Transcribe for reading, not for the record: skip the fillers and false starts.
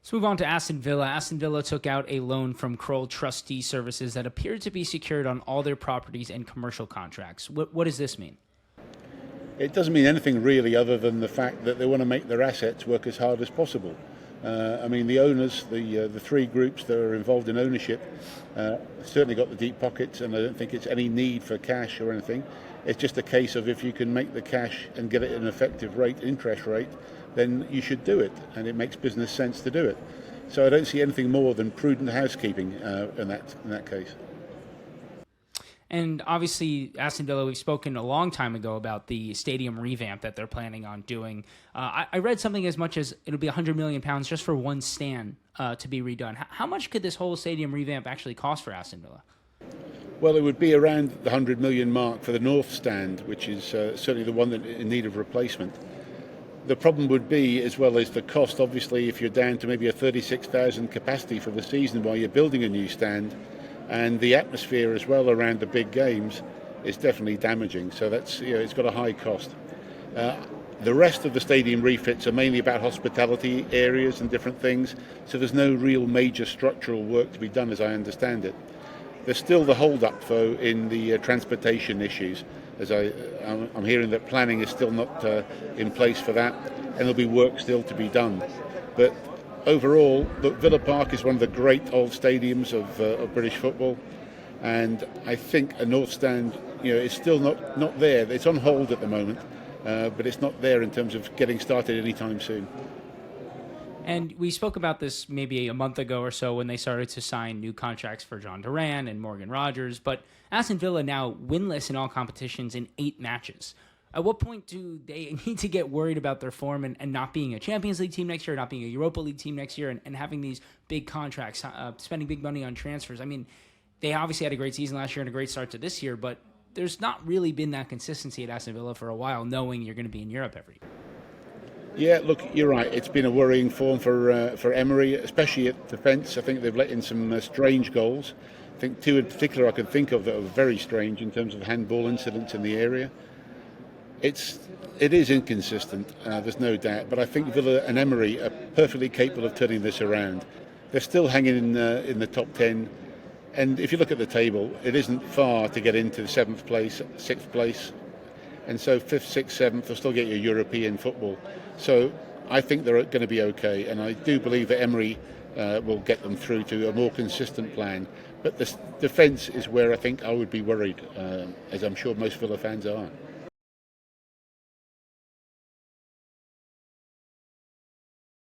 Let's move on to Aston Villa. Aston Villa took out a loan from Kroll Trustee Services that appeared to be secured on all their properties and commercial contracts. What does this mean? It doesn't mean anything really other than the fact that they want to make their assets work as hard as possible. The owners, the three groups that are involved in ownership, certainly got the deep pockets, and I don't think it's any need for cash or anything. It's just a case of if you can make the cash and get it at an effective rate, interest rate, then you should do it, and it makes business sense to do it. So I don't see anything more than prudent housekeeping in that case. And obviously, Aston Villa, we've spoken a long time ago about the stadium revamp that they're planning on doing. I read something as much as it'll be £100 million just for one stand to be redone. How much could this whole stadium revamp actually cost for Aston Villa? Well, it would be around the 100 million mark for the north stand, which is certainly the one that in need of replacement. The problem would be, as well as the cost, obviously, if you're down to maybe a 36,000 capacity for the season while you're building a new stand, and the atmosphere as well around the big games is definitely damaging. So that's, it's got a high cost. The rest of the stadium refits are mainly about hospitality areas and different things, so there's no real major structural work to be done, as I understand it. There's still the hold-up, though, in the transportation issues, as I'm hearing that planning is still not in place for that, and there'll be work still to be done. But overall, look, Villa Park is one of the great old stadiums of British football, and I think a North Stand, is still not there. It's on hold at the moment, but it's not there in terms of getting started anytime soon. And we spoke about this maybe a month ago or so when they started to sign new contracts for John Duran and Morgan Rogers, but Aston Villa now winless in all competitions in 8 matches. At what point do they need to get worried about their form and not being a Champions League team next year, not being a Europa League team next year, and having these big contracts, spending big money on transfers? I mean, they obviously had a great season last year and a great start to this year, but there's not really been that consistency at Aston Villa for a while, knowing you're going to be in Europe every year. Yeah, look, you're right. It's been a worrying form for Emery, especially at defence. I think they've let in some strange goals. I think 2 in particular I can think of that are very strange in terms of handball incidents in the area. It is inconsistent, there's no doubt, but I think Villa and Emery are perfectly capable of turning this around. They're still hanging in the top 10, and if you look at the table, it isn't far to get into 7th place, 6th place, and so 5th, 6th, 7th will still get you European football. So I think they're going to be okay, and I do believe that Emery will get them through to a more consistent plan. But the defence is where I think I would be worried, as I'm sure most Villa fans are.